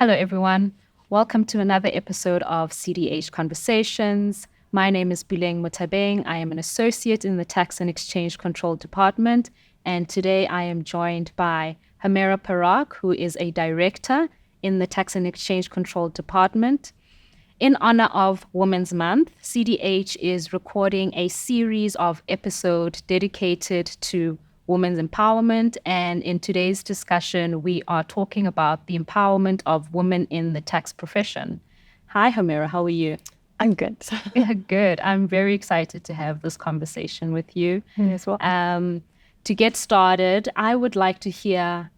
Hello, everyone. Welcome to another episode of CDH Conversations. My name is Puleng Mothabeng. I am an associate in the Tax and Exchange Control Department, and today I am joined by Howmera Parak, who is a director in the Tax and Exchange Control Department. In honor of Women's Month, CDH is recording a series of episodes dedicated to women's empowerment. And in today's discussion, we are talking about the empowerment of women in the tax profession. Hi, Howmera, how are you? I'm good. Yeah, good. I'm very excited to have this conversation with you. As well. To get started, I would like to hear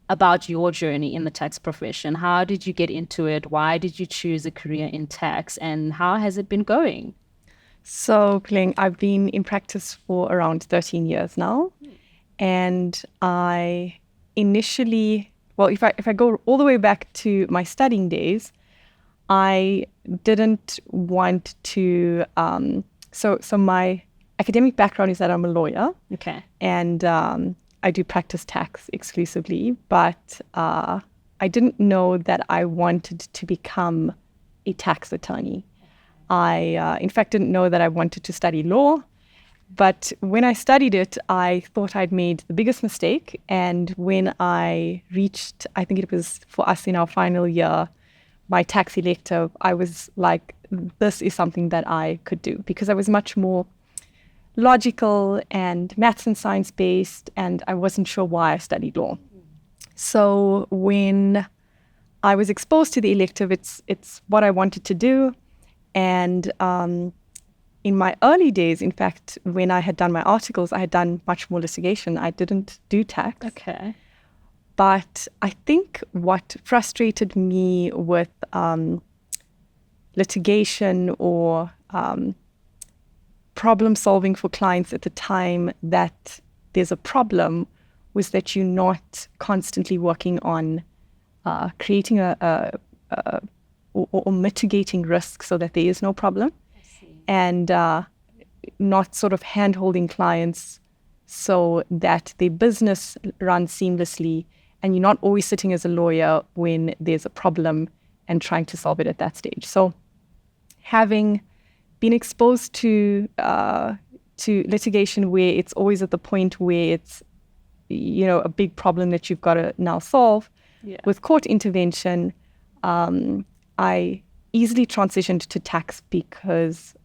about your journey in the tax profession. How did you get into it? Why did you choose a career in tax? And how has it been going? So, Puleng, I've been in practice for around 13 years now. And I initially, if I go all the way back to my studying days, I didn't want to. So my academic background is that I'm a lawyer. Okay. And I do practice tax exclusively, but I didn't know that I wanted to become a tax attorney. I, in fact, didn't know that I wanted to study law. But when I studied it, I thought I'd made the biggest mistake. And when I reached, I think it was for us in our final year, my tax elective, I was like, this is something that I could do, because I was much more logical and maths and science based, and I wasn't sure why I studied law. So when I was exposed to the elective, it's what I wanted to do. And in my early days, in fact, when I had done my articles, I had done much more litigation. I didn't do tax. Okay. But I think what frustrated me with litigation or problem solving for clients at the time that there's a problem was that you're not constantly working on creating or mitigating risk so that there is no problem. And not sort of hand-holding clients so that their business runs seamlessly, and you're not always sitting as a lawyer when there's a problem and trying to solve it at that stage. So having been exposed to litigation where it's always at the point where it's, a big problem that you've got to now solve, with court intervention, I easily transitioned to tax because,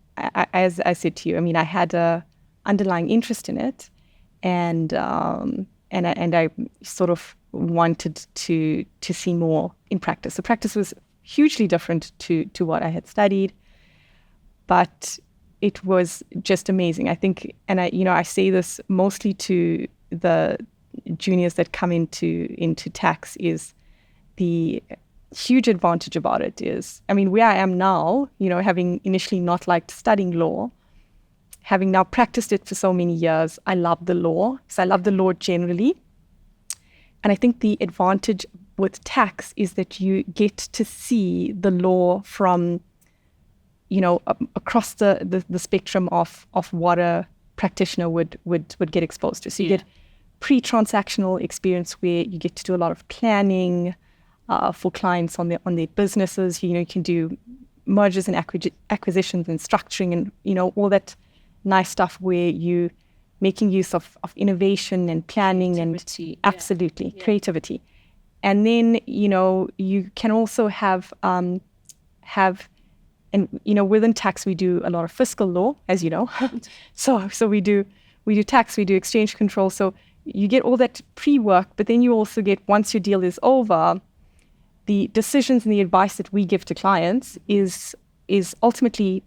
as I said to you, I mean, I had a underlying interest in it, and I sort of wanted to see more in practice. The practice was hugely different to what I had studied, but it was just amazing. I think, and I say this mostly to the juniors that come into tax, is the huge advantage about it is, I mean, where I am now, having initially not liked studying law, having now practiced it for so many years, I love the law. So I love the law generally. And I think the advantage with tax is that you get to see the law from, across the spectrum of what a practitioner would get exposed to. So you get pre-transactional experience where you get to do a lot of planning, for clients on their businesses. You can do mergers and acquisitions and structuring and all that nice stuff where you making use of innovation and planning Creativity, and absolutely creativity. And then you can also have within tax we do a lot of fiscal law, as you know. so we do tax, we do exchange control. So you get all that pre-work, but then you also get, once your deal is over, the decisions and the advice that we give to clients is ultimately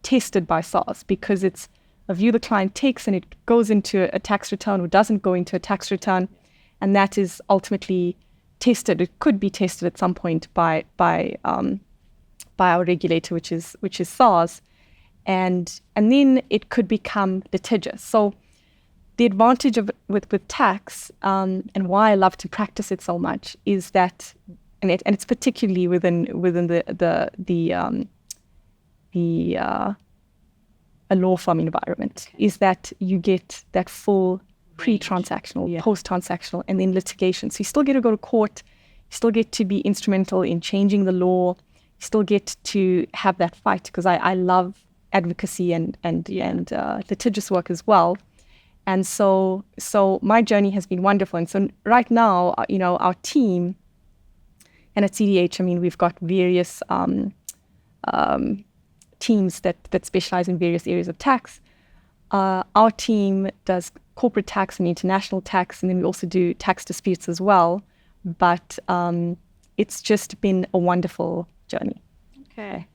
tested by SARS, because it's a view the client takes and it goes into a tax return or doesn't go into a tax return, and that is ultimately tested. It could be tested at some point by our regulator, which is SARS, and then it could become litigious. So the advantage of with tax, and why I love to practice it so much, is that. And it's particularly within a law firm environment, is that you get that full pre-transactional, post-transactional, and then litigation. So you still get to go to court, still get to be instrumental in changing the law. You still get to have that fight, because I love advocacy and litigious work as well. And so my journey has been wonderful. And so right now, our team, and at CDH, we've got various teams that specialize in various areas of tax. Our team does corporate tax and international tax, and then we also do tax disputes as well. But it's just been a wonderful journey. Okay.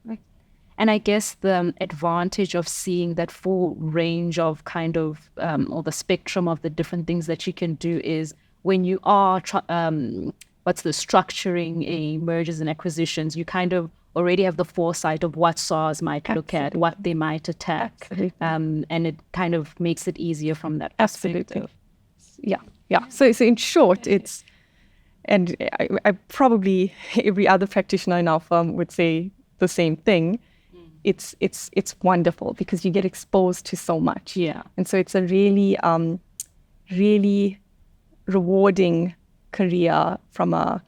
And I guess the advantage of seeing that full range of kind of, or the spectrum of the different things that you can do is when you are, structuring a mergers and acquisitions, you kind of already have the foresight of what SARS might look at, what they might attack. And it kind of makes it easier from that perspective. Yeah. So in short, it's, and I probably, every other practitioner in our firm would say the same thing. It's wonderful because you get exposed to so much. Yeah. And so it's a really, really rewarding career from a,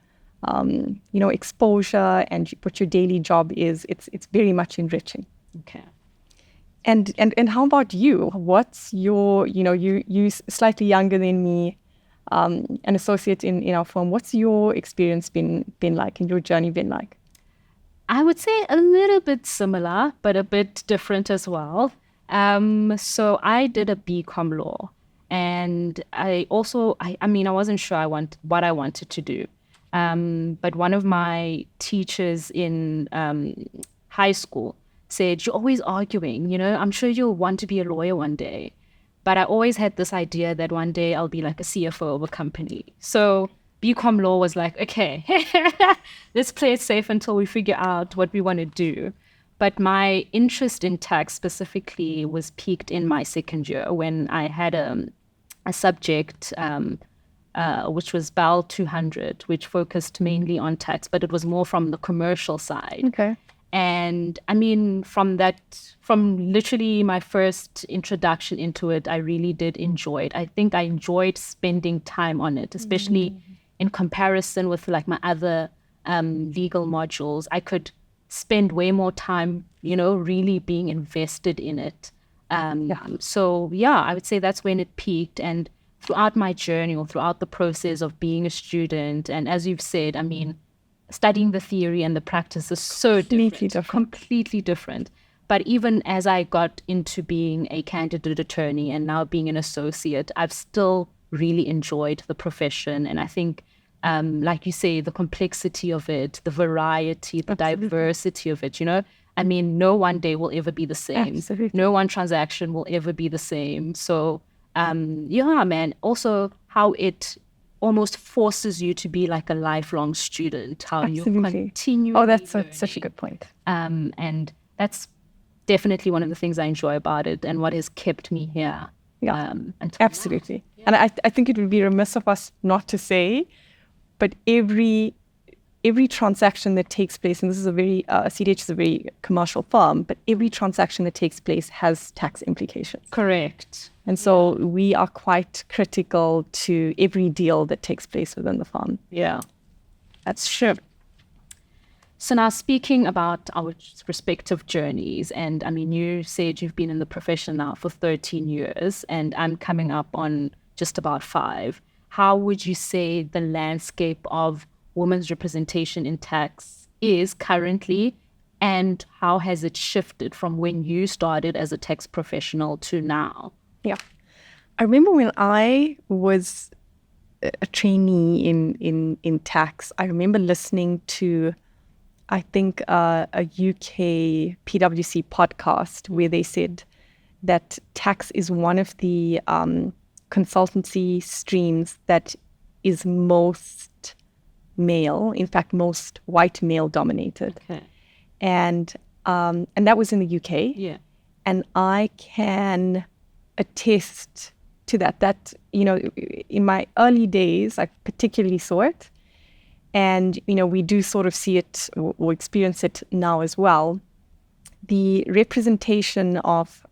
exposure and what your daily job is. It's very much enriching. Okay. And how about you? What's your, you slightly younger than me, an associate in our firm. What's your experience been like, and your journey been like? I would say a little bit similar, but a bit different as well. So I did a BCom law, and I wasn't sure what I wanted to do. But one of my teachers in high school said, "You're always arguing, I'm sure you'll want to be a lawyer one day." But I always had this idea that one day I'll be like a CFO of a company. So BCom law was like, okay, let's play it safe until we figure out what we want to do. But my interest in tax specifically was peaked in my second year when I had a subject which was BAL 200, which focused mainly on tax, but it was more from the commercial side. Okay. And from literally my first introduction into it, I really did enjoy it. I think I enjoyed spending time on it, especially in comparison with like my other legal modules. I could spend way more time, really being invested in it. So I would say that's when it peaked. And throughout my journey, or throughout the process of being a student, and as you've said, studying the theory and the practice is so completely different. But even as I got into being a candidate attorney and now being an associate, I've still really enjoyed the profession. And I think, like you say, the complexity of it, the variety, the diversity of it, no one day will ever be the same. Absolutely. No one transaction will ever be the same. So, also how it almost forces you to be like a lifelong student, how you continue. Oh, that's such a good point. And that's definitely one of the things I enjoy about it and what has kept me here. Yeah, absolutely. Yeah. And I think it would be remiss of us not to say, but every transaction that takes place, and this is a very, CDH is a very commercial firm, but every transaction that takes place has tax implications. Correct. And so we are quite critical to every deal that takes place within the firm. Yeah, that's true. So now speaking about our respective journeys, and you said you've been in the profession now for 13 years, and I'm coming up on just about 5. How would you say the landscape of women's representation in tax is currently, and how has it shifted from when you started as a tax professional to now? Yeah. I remember when I was a trainee in tax, I remember listening to, I think, a UK PwC podcast where they said that tax is one of the consultancy streams that is most male, in fact, most white male dominated. Okay. And that was in the UK. Yeah. And I can attest to that, in my early days, I particularly saw it. And, we do sort of see it or experience it now as well. The representation of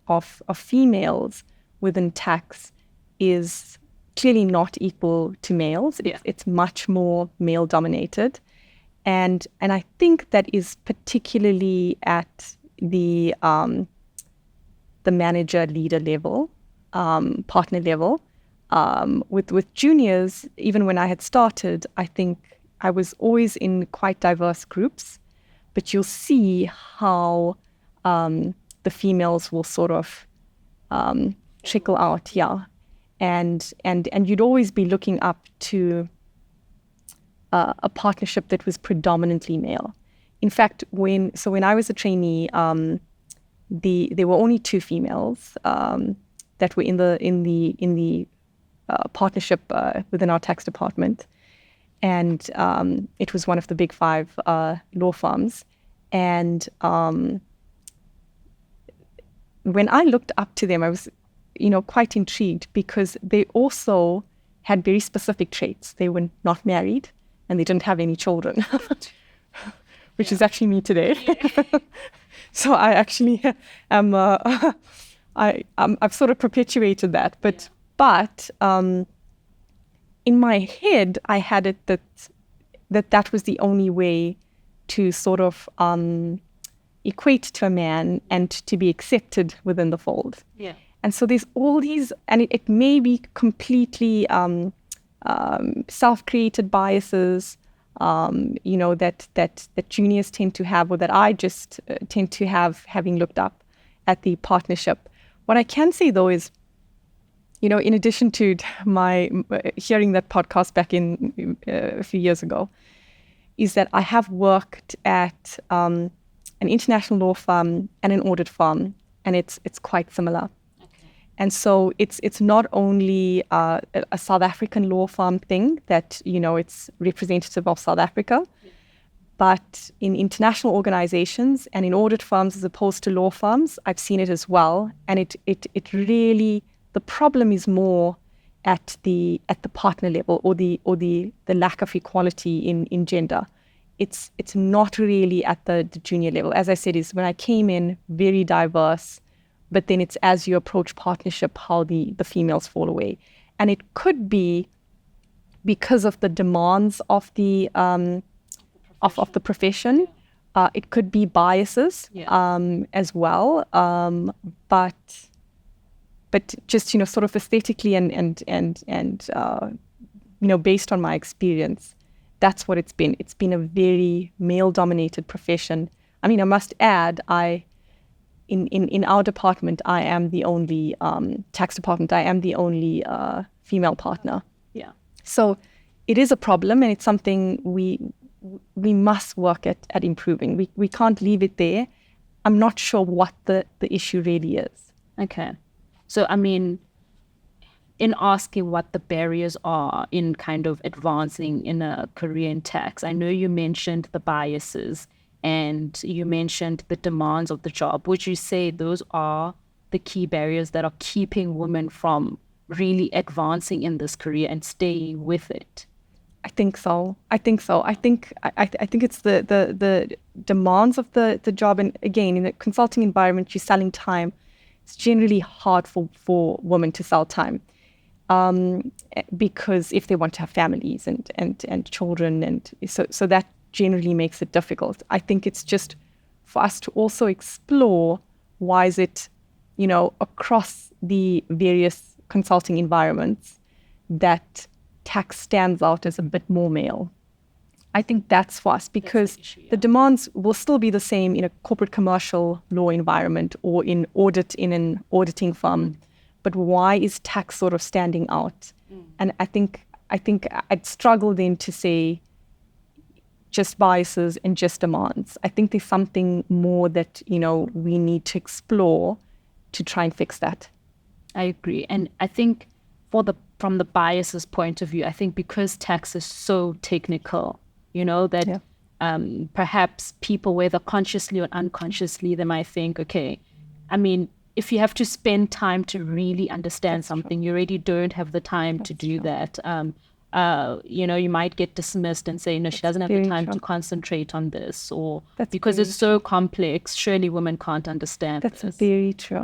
females within tax is clearly not equal to males. It's much more male dominated. And I think that is particularly at the manager leader level, partner level. With juniors, even when I had started, I think I was always in quite diverse groups, but you'll see how the females will sort of trickle out, and you'd always be looking up to a partnership that was predominantly male. In fact, when I was a trainee, there were only 2 females that were in the partnership within our tax department, and it was one of the big 5 law firms. And when I looked up to them, I was, quite intrigued, because they also had very specific traits. They were not married, and they didn't have any children, which is actually me today. So I actually am. I've sort of perpetuated that, but in my head, I had it that was the only way to sort of equate to a man and to be accepted within the fold. Yeah. And so there's all these, and it may be completely self-created biases, that juniors tend to have, or that I just tend to have, having looked up at the partnership. What I can say, though, is, in addition to my hearing that podcast back in a few years ago, is that I have worked at an international law firm and an audit firm, and it's quite similar. And so it's not only a South African law firm thing that, it's representative of South Africa, but in international organizations and in audit firms as opposed to law firms, I've seen it as well. And it really, the problem is more at the partner level, or the lack of equality in gender. It's not really at the junior level. As I said, is when I came in, very diverse. But then it's as you approach partnership, how the females fall away. And it could be because of the demands of the of the profession. It could be biases as well. But just, sort of aesthetically and based on my experience, that's what it's been. It's been a very male-dominated profession. I mean, I must add, In our department, I am the only tax department. I am the only female partner. Yeah. So it is a problem, and it's something we must work at improving. We can't leave it there. I'm not sure what the issue really is. Okay. So, I mean, in asking what the barriers are in kind of advancing in a career in tax, I know you mentioned the biases, and you mentioned the demands of the job. Would you say those are the key barriers that are keeping women from really advancing in this career and staying with it? I think so. I think it's the demands of the job. And again, in the consulting environment, you're selling time. It's generally hard for women to sell time, because if they want to have families and children, and so that generally makes it difficult. I think it's just for us to also explore, why is it, across the various consulting environments, that tax stands out as a bit more male. I think that's for us, because the demands will still be the same in a corporate commercial law environment or in an auditing firm. But why is tax sort of standing out? And I think I'd struggle then to say just biases and just demands. I think there's something more that, we need to explore to try and fix that. I agree. And I think from the biases point of view, I think because tax is so technical, that perhaps people, whether consciously or unconsciously, they might think, okay, I mean, if you have to spend time to really understand something, you already don't have the time to do that. you might get dismissed and say, no, she doesn't have the time to concentrate on this, or because it's so complex, surely women can't understand this. That's very true.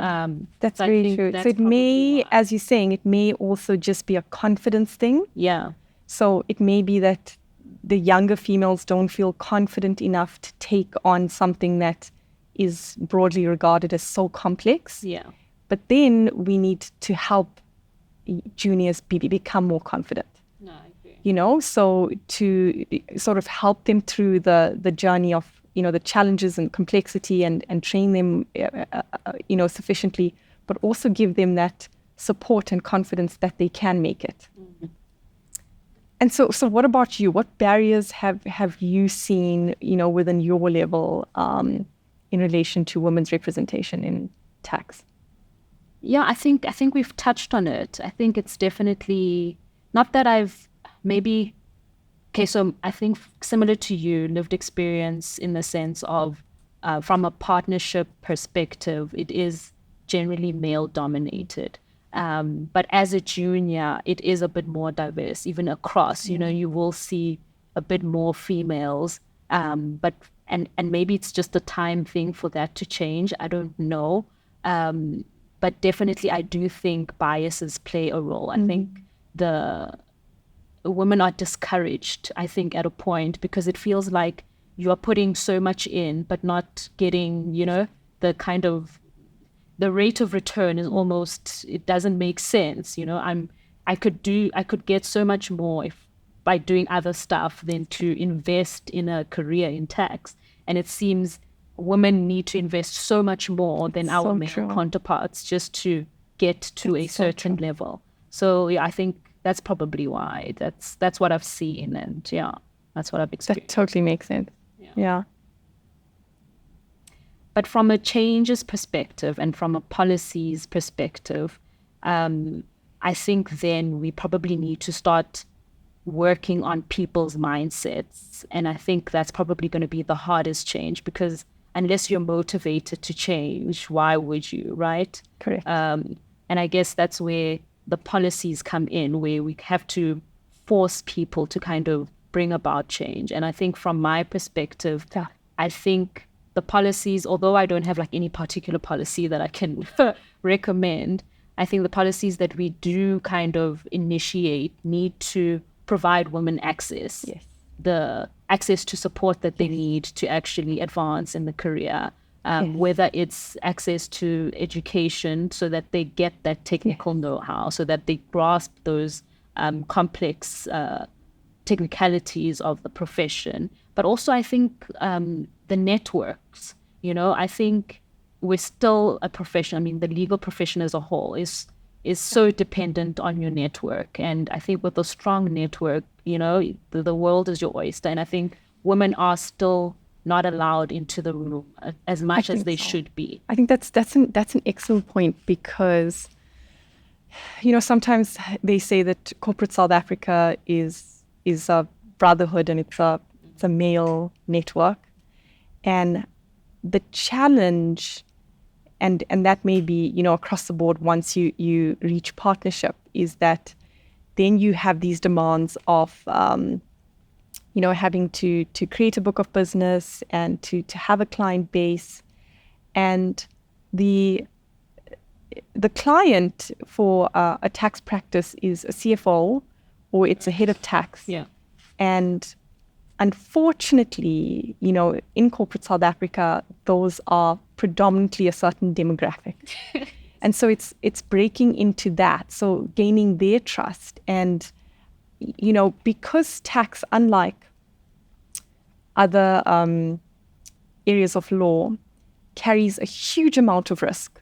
That's so very true. So it may, as you're saying, it may also just be a confidence thing. Yeah. So it may be that the younger females don't feel confident enough to take on something that is broadly regarded as so complex. Yeah. But then we need to help juniors become more confident. No, I agree. So to sort of help them through the journey of, the challenges and complexity and train them, sufficiently, but also give them that support and confidence that they can make it. Mm-hmm. And so what about you? What barriers have you seen, within your level in relation to women's representation in tax? Yeah, I think we've touched on it. I think it's definitely not that I've maybe, okay, so I think similar to you, lived experience in the sense of from a partnership perspective, it is generally male dominated. But as a junior, it is a bit more diverse, even across, you will see a bit more females. But maybe it's just a time thing for that to change. I don't know. But definitely, I do think biases play a role. I think the women are discouraged, I think, at a point, because it feels like you are putting so much in, but not getting, the kind of, the rate of return is almost, it doesn't make sense. I could get so much more by doing other stuff than to invest in a career in tax. And it seems women need to invest so much more than our male counterparts just to get to a certain level. So yeah, I think that's probably why. That's what I've seen, and yeah, that's what I've experienced. That totally makes sense. Yeah. But from a changes perspective and from a policies perspective, I think then we probably need to start working on people's mindsets. And I think that's probably going to be the hardest change, because unless you're motivated to change, why would you, right? Correct. And I guess that's where the policies come in, where we have to force people to kind of bring about change. And I think from my perspective, I think the policies, although I don't have like any particular policy that I can recommend, I think the policies that we do kind of initiate need to provide women access. Yes. The access to support that they need to actually advance in the career, whether it's access to education so that they get that technical know-how, so that they grasp those complex technicalities of the profession. But also I think the networks, I think we're still a profession. I mean, the legal profession as a whole is so dependent on your network. And I think with a strong network, the world is your oyster. And I think women are still not allowed into the room as much as they should be. I think that's an excellent point, because, sometimes they say that corporate South Africa is a brotherhood and it's a male network. And the challenge, and that may be, across the board once you reach partnership, is that then you have these demands of, having to create a book of business and to have a client base. And the client for a tax practice is a CFO, or it's a head of tax. Yeah. And unfortunately, in corporate South Africa, those are predominantly a certain demographic. And so it's breaking into that. So gaining their trust. And, because tax, unlike other areas of law, carries a huge amount of risk,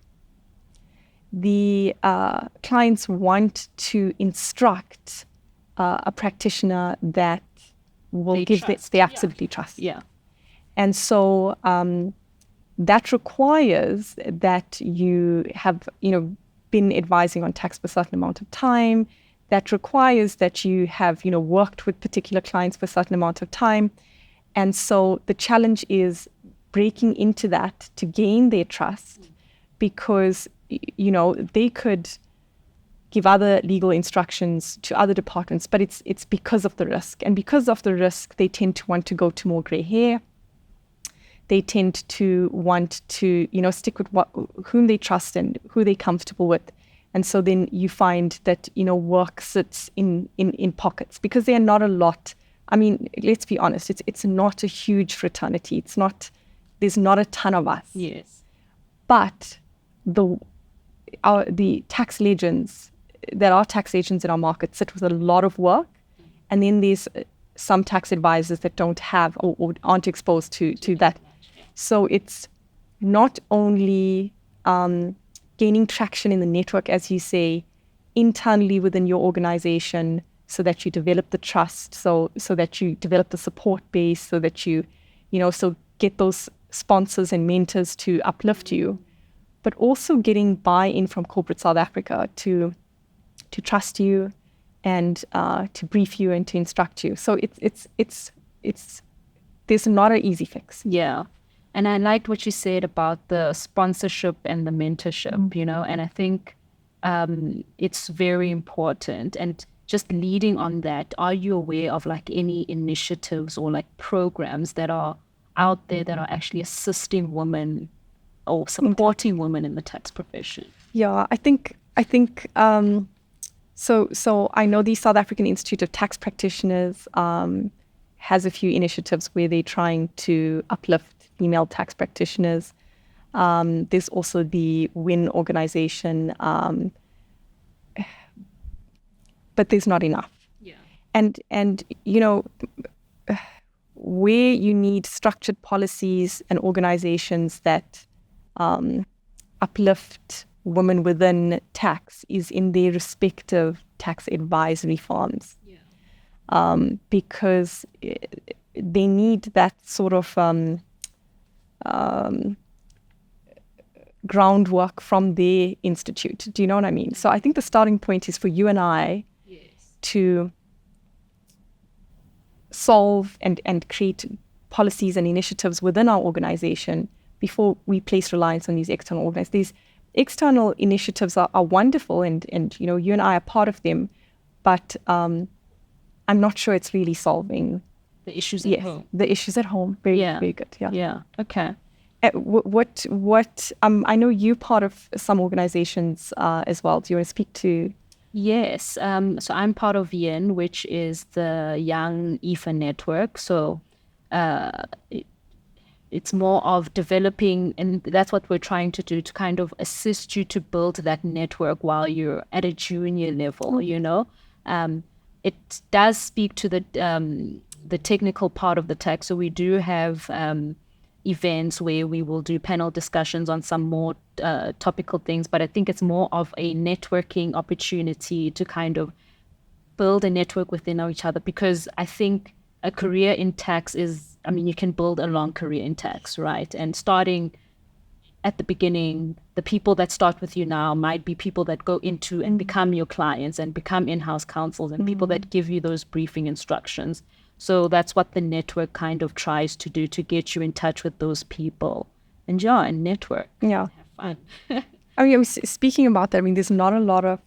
the clients want to instruct a practitioner that will they absolutely trust. Yeah. And so that requires that you have, been advising on tax for a certain amount of time. That requires that you have, worked with particular clients for a certain amount of time. And so the challenge is breaking into that to gain their trust, because, they could give other legal instructions to other departments, but it's because of the risk. And because of the risk, they tend to want to go to more gray hair. They tend to want to, stick with whom they trust and who they're comfortable with. And so then you find that, work sits in pockets because there are not a lot. I mean, let's be honest, it's not a huge fraternity. There's not a ton of us. Yes. But the tax legends, there are tax agents in our market, sit with a lot of work. And then there's some tax advisors that don't have or aren't exposed to that. So it's not only gaining traction in the network, as you say, internally within your organization, so that you develop the trust, so that you develop the support base, so that you so get those sponsors and mentors to uplift you, but also getting buy-in from corporate South Africa to trust you and to brief you and to instruct you. So it's there's not an easy fix. Yeah. And I liked what you said about the sponsorship and the mentorship, and I think it's very important. And just leading on that, are you aware of like any initiatives or like programs that are out there that are actually assisting women or supporting women in the tax profession? Yeah, I think so I know the South African Institute of Tax Practitioners has a few initiatives where they're trying to uplift female tax practitioners. There's also the WIN organization, but there's not enough. Yeah. And where you need structured policies and organizations that uplift women within tax is in their respective tax advisory firms. Yeah. Because they need that sort of groundwork from their institute. Do you know what I mean? So I think the starting point is for you and I to solve and create policies and initiatives within our organization before we place reliance on these external organizations. These external initiatives are wonderful and you and I are part of them, but I'm not sure it's really solving the issues at home. The issues at home. Very good. Yeah. Yeah. Okay. What I know you're part of some organizations as well. Do you want to speak to? Yes. So I'm part of YIN, which is the Young IFA Network. So it's more of developing, and that's what we're trying to do, to kind of assist you to build that network while you're at a junior level, It does speak to the technical part of the tax. So we do have events where we will do panel discussions on some more topical things, but I think it's more of a networking opportunity to kind of build a network within each other, because I think a career in tax you can build a long career in tax, right? And starting at the beginning, the people that start with you now might be people that go into and become your clients and become in-house counsels and people that give you those briefing instructions. So that's what the network kind of tries to do, to get you in touch with those people and network. Yeah. Have I fun. was speaking about that. There's not a lot of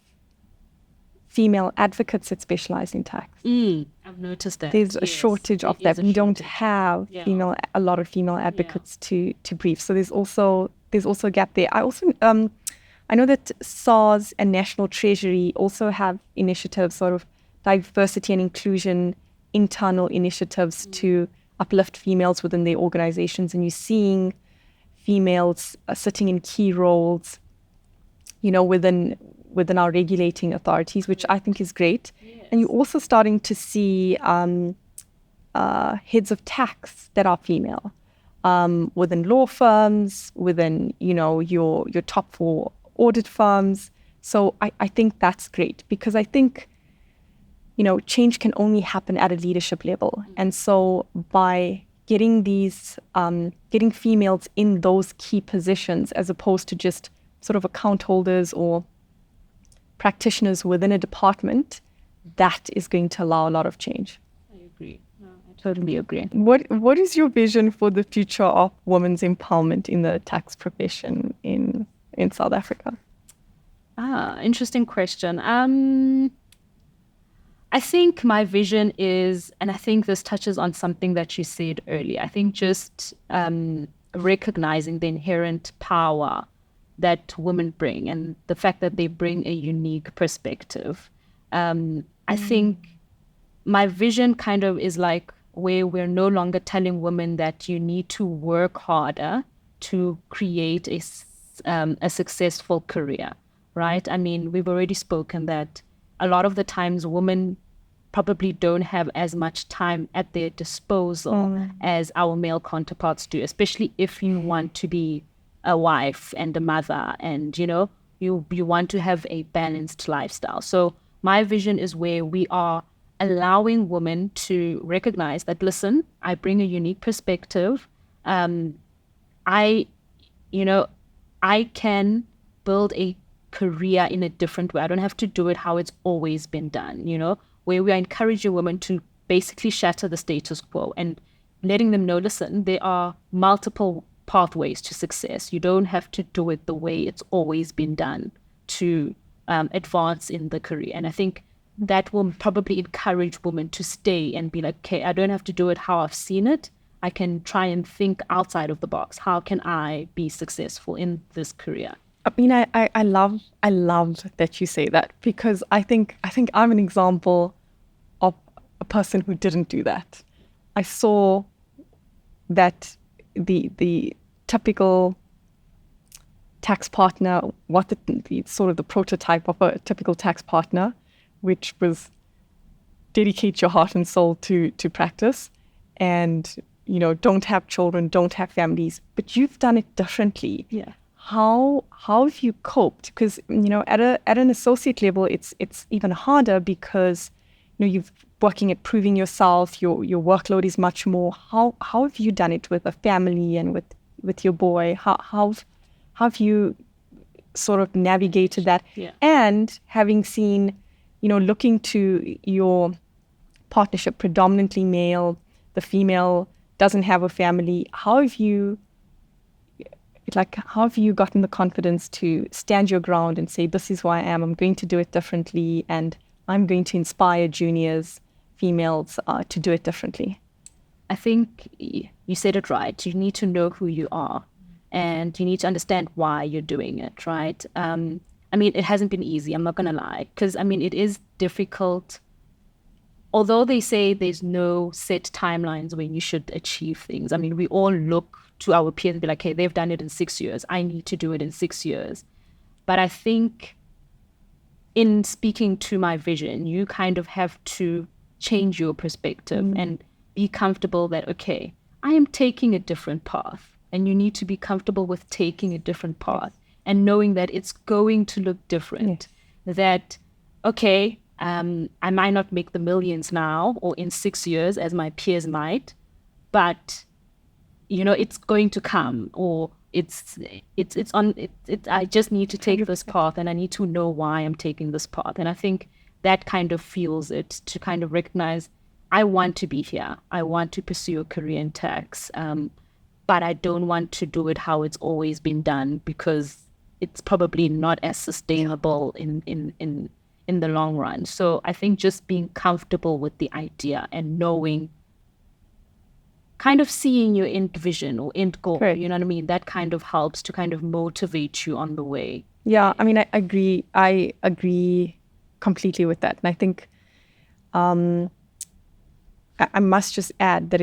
female advocates that specialize in tax. I've noticed that. There's a shortage of that. We don't have a lot of female advocates to brief. So there's also a gap there. I also I know that SARS and National Treasury also have initiatives, sort of diversity and inclusion internal initiatives to uplift females within their organizations, and you're seeing females sitting in key roles, within our regulating authorities, which I think is great. Yes. And you're also starting to see heads of tax that are female within law firms, within your top 4 audit firms. So I think that's great, because I think change can only happen at a leadership level. And so by getting getting females in those key positions, as opposed to just sort of account holders or practitioners within a department, that is going to allow a lot of change. I agree. No, I totally agree. What is your vision for the future of women's empowerment in the tax profession in South Africa? Interesting question. I think my vision is, and I think this touches on something that you said earlier. I think just recognizing the inherent power that women bring and the fact that they bring a unique perspective. I think my vision kind of is like where we're no longer telling women that you need to work harder to create a successful career, right? I mean, we've already spoken that a lot of the times women probably don't have as much time at their disposal as our male counterparts do, especially if you want to be a wife and a mother and, you want to have a balanced lifestyle. So my vision is where we are allowing women to recognize that, listen, I bring a unique perspective. I, I can build a career in a different way. I don't have to do it how it's always been done, where we are encouraging women to basically shatter the status quo and letting them know, listen, there are multiple pathways to success. You don't have to do it the way it's always been done to advance in the career. And I think that will probably encourage women to stay and be like, okay, I don't have to do it how I've seen it. I can try and think outside of the box. How can I be successful in this career? I mean, I love that you say that, because I think I'm an example of a person who didn't do that. I saw that the typical tax partner, the sort of the prototype of a typical tax partner, which was dedicate your heart and soul to practice, and don't have children, don't have families, but you've done it differently. Yeah. How have you coped? Because at an associate level, it's even harder because you're working at proving yourself. Your workload is much more. How have you done it with a family and with your boy? How have you sort of navigated that? Yeah. And having seen, looking to your partnership predominantly male, the female doesn't have a family. How have you gotten the confidence to stand your ground and say, this is who I am, I'm going to do it differently, and I'm going to inspire juniors, females, to do it differently? I think you said it right. You need to know who you are and you need to understand why you're doing it, right? I mean, it hasn't been easy, I'm not going to lie, because, I mean, it is difficult. Although they say there's no set timelines when you should achieve things. I mean, we all look to our peers and be like, hey, they've done it in 6 years. I need to do it in 6 years. But I think in speaking to my vision, you kind of have to change your perspective and be comfortable that, okay, I am taking a different path. And you need to be comfortable with taking a different path and knowing that it's going to look different. That, okay, I might not make the millions now or in 6 years as my peers might, but it's going to come, or I just need to take this path and I need to know why I'm taking this path. And I think that kind of fuels it to kind of recognize, I want to be here. I want to pursue a career in tax, but I don't want to do it how it's always been done, because it's probably not as sustainable in the long run. So I think just being comfortable with the idea and knowing, kind of seeing your end vision or end goal, Correct. You know what I mean? That kind of helps to kind of motivate you on the way. Yeah, I mean, I agree completely with that. And I think I must just add that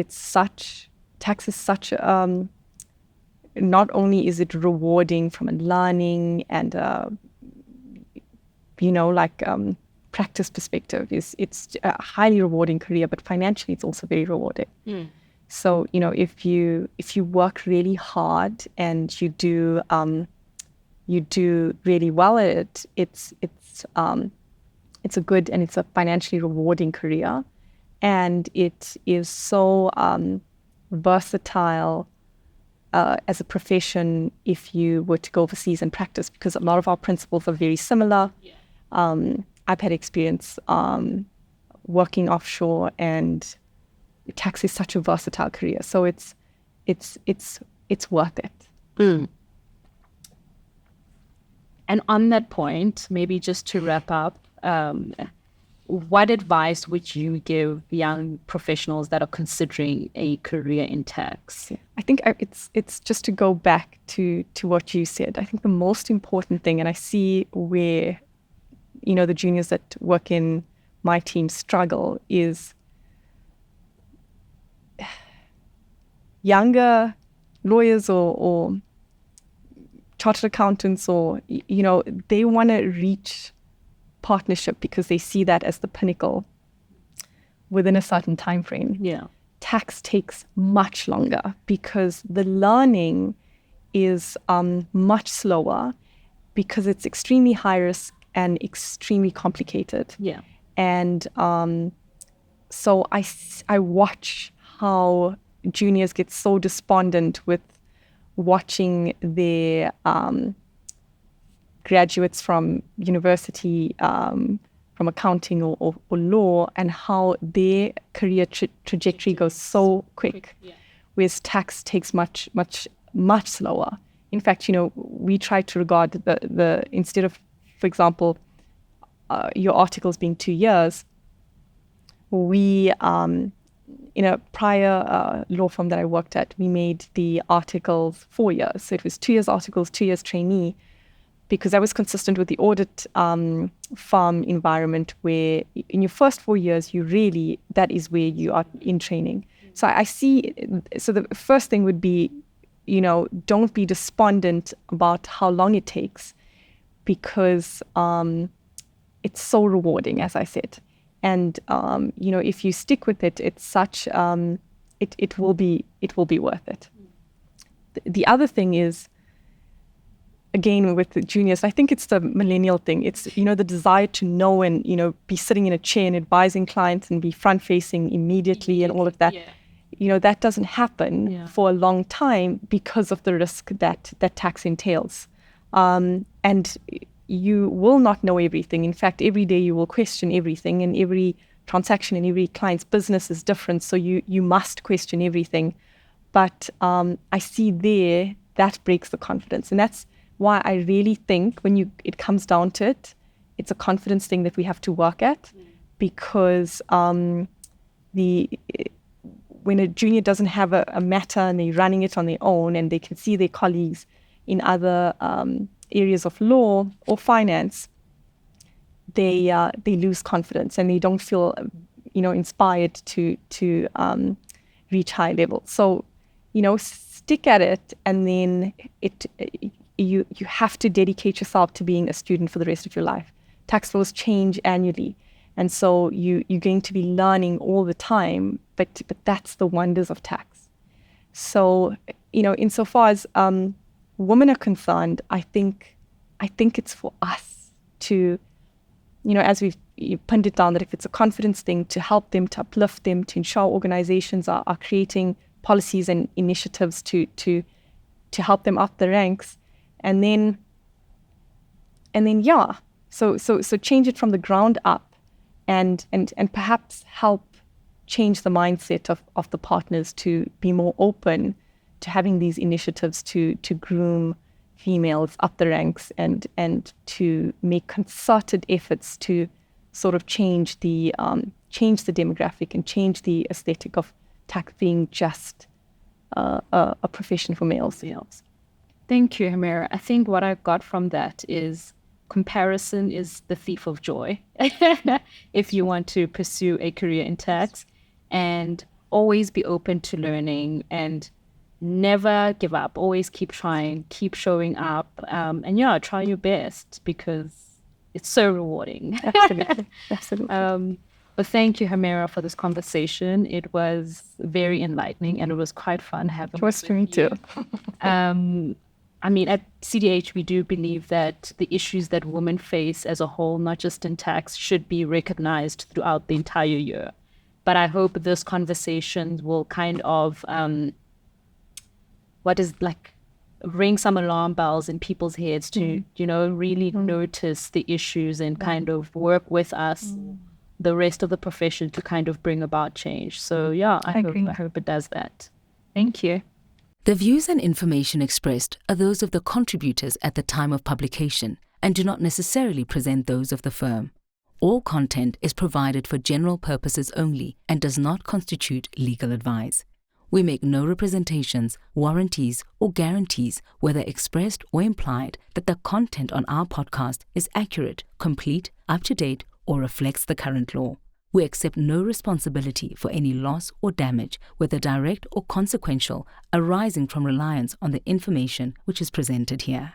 tax is such, not only is it rewarding from a learning and, practice perspective, it's a highly rewarding career, but financially it's also very rewarding. So, if you work really hard and you do really well at it, it's a good and it's a financially rewarding career, and it is so versatile as a profession if you were to go overseas and practice, because a lot of our principles are very similar. I've had experience working offshore, and tax is such a versatile career, so it's worth it. And on that point, maybe just to wrap up, what advice would you give young professionals that are considering a career in tax? I think it's just to go back to what you said. I think the most important thing, and I see where, the juniors that work in my team struggle, is younger lawyers or chartered accountants, or, they want to reach partnership because they see that as the pinnacle within a certain time frame. Yeah. Tax takes much longer because the learning is much slower, because it's extremely high risk and extremely complicated. Yeah. And so I watch how juniors get so despondent with watching their graduates from university, from accounting or law, and how their career trajectory goes so quick, whereas tax takes much slower. In fact, we try to regard the instead of, for example, your articles being 2 years, we in a prior law firm that I worked at, we made the articles 4 years. So it was 2 years articles, 2 years trainee, because that was consistent with the audit firm environment, where in your first 4 years, that is where you are in training. So I see, so the first thing would be, don't be despondent about how long it takes, because it's so rewarding, as I said. And, if you stick with it, it's such, it will be worth it. The other thing is, again, with the juniors, I think it's the millennial thing. It's, the desire to know and, be sitting in a chair and advising clients and be front facing immediately and all of that. Yeah. That doesn't happen for a long time because of the risk that tax entails. And you will not know everything. In fact, every day you will question everything, and every transaction and every client's business is different. So you must question everything. But I see there that breaks the confidence. And that's why I really think when it comes down to it, it's a confidence thing that we have to work at, because when a junior doesn't have a matter and they're running it on their own, and they can see their colleagues in other areas of law or finance, they lose confidence and they don't feel inspired to reach high levels. So stick at it, and then you have to dedicate yourself to being a student for the rest of your life. Tax laws change annually, and so you're going to be learning all the time, but that's the wonders of tax. So insofar as women are concerned, I think it's for us to, as we've pinned it down, that if it's a confidence thing, to help them, to uplift them, to ensure organizations are creating policies and initiatives to help them up the ranks. And then so change it from the ground up, and perhaps help change the mindset of the partners to be more open to having these initiatives to groom females up the ranks, and to make concerted efforts to sort of change the demographic and change the aesthetic of tax being just a profession for males. Thank you, Howmera. I think what I got from that is comparison is the thief of joy if you want to pursue a career in tax, and always be open to learning and never give up. Always keep trying, keep showing up, and try your best, because it's so rewarding. Absolutely. But thank you, Howmera, for this conversation. It was very enlightening, and it was quite fun having it. Was for me too. At CDH, we do believe that the issues that women face as a whole, not just in tax, should be recognized throughout the entire year. But I hope this conversation will kind of, ring some alarm bells in people's heads to, really notice the issues and kind of work with us, the rest of the profession, to kind of bring about change. So I hope it does that. Thank you. The views and information expressed are those of the contributors at the time of publication and do not necessarily present those of the firm. All content is provided for general purposes only and does not constitute legal advice. We make no representations, warranties, or guarantees, whether expressed or implied, that the content on our podcast is accurate, complete, up-to-date, or reflects the current law. We accept no responsibility for any loss or damage, whether direct or consequential, arising from reliance on the information which is presented here.